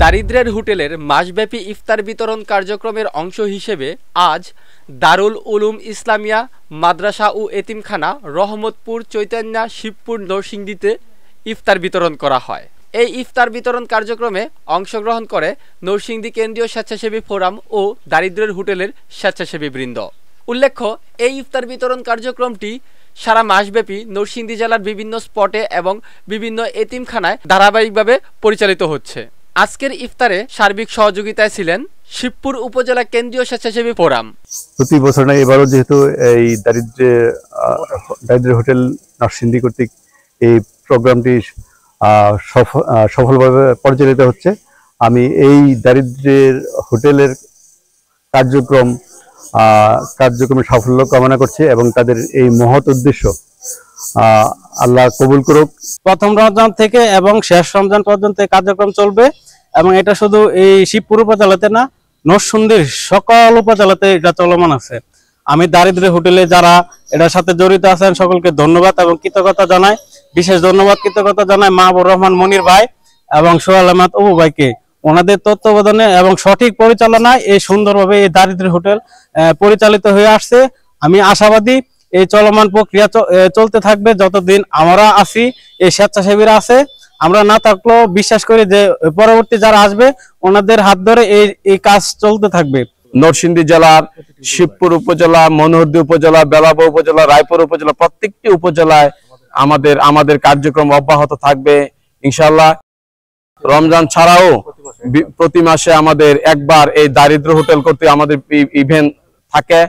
দারিদ্র্যের হোটেলের মাসব্যাপী ইফতার বিতরণ কার্যক্রমের অংশ হিসেবে আজ দারুল উলুম ইসলামিয়া মাদ্রাসা ও এতিমখানা রহমতপুর চৈতন্য শিবপুর নরসিংদীতে ইফতার বিতরণ করা হয়। এই ইফতার বিতরণ কার্যক্রমে অংশগ্রহণ করে নরসিংদী কেন্দ্রীয় স্বেচ্ছাসেবী ফোরাম ও দারিদ্র্যের হোটেলের স্বেচ্ছাসেবী বৃন্দ। উল্লেখ্য, এই ইফতার বিতরণ কার্যক্রমটি সারা মাসব্যাপী নরসিংদী জেলার বিভিন্ন স্পটে এবং বিভিন্ন এতিমখানায় ধারাবাহিকভাবে পরিচালিত হচ্ছে। আজকের ইফতারে সার্বিক সহযোগিতায় ছিলেন শিবপুর উপজেলা কেন্দ্রীয় স্বেচ্ছাসেবী ফোরাম। প্রতি বছর না, এবারও যেহেতু এই দারিদ্র্য হোটেল নরসিংদী কর্তৃক এই প্রোগ্রামটি সফলভাবে পরিচালিত হচ্ছে, আমি এই দারিদ্র্যের হোটেলের কার্যক্রমে সাফল্য কামনা করছি এবং তাদের এই মহৎ উদ্দেশ্য আল্লাহ কবুল করুক। প্রথম রমজান থেকে এবং শেষ রমজান পর্যন্ত কার্যক্রম চলবে এবং এটা শুধু এই শিবপুর উপজেলাতে না, নরসিংদীর সকল উপজেলাতে এটা চলমান আছে। আমি দারিদ্র্য হোটেলে যারা এটার সাথে জড়িত আছেন সকলকে ধন্যবাদ এবং কৃতজ্ঞতা জানাই। বিশেষ ধন্যবাদ কৃতজ্ঞতা জানাই মাহবুর রহমান মনির ভাই এবং সোহেল আহমেদ অপু ভাইকে। ওনাদের তত্ত্বাবধানে এবং সঠিক পরিচালনায় এই সুন্দরভাবে এই দারিদ্র্য হোটেল পরিচালিত হয়ে আসছে। আমি আশাবাদী এই চলমান প্রক্রিয়া চলতে থাকবে যতদিন আমরা আছি, এই স্বেচ্ছাসেবীরা আছে। আমরা না থাকলেও বিশ্বাস করি যে পরবর্তী যারা আসবে ওনাদের হাত ধরে এই কাজ চলতে থাকবে। নরসিংদী জেলার শিবপুর উপজেলা, মনোহরদী উপজেলা, বেলাবো উপজেলা, রায়পুর উপজেলা, প্রত্যেকটি উপজেলায় আমাদের কার্যক্রম অব্যাহত থাকবে ইনশাআল্লাহ। রমজান ছাড়াও প্রতি মাসে আমাদের একবার এই দারিদ্র্য হোটেল করতে আমাদের ইভেন্ট থাকে।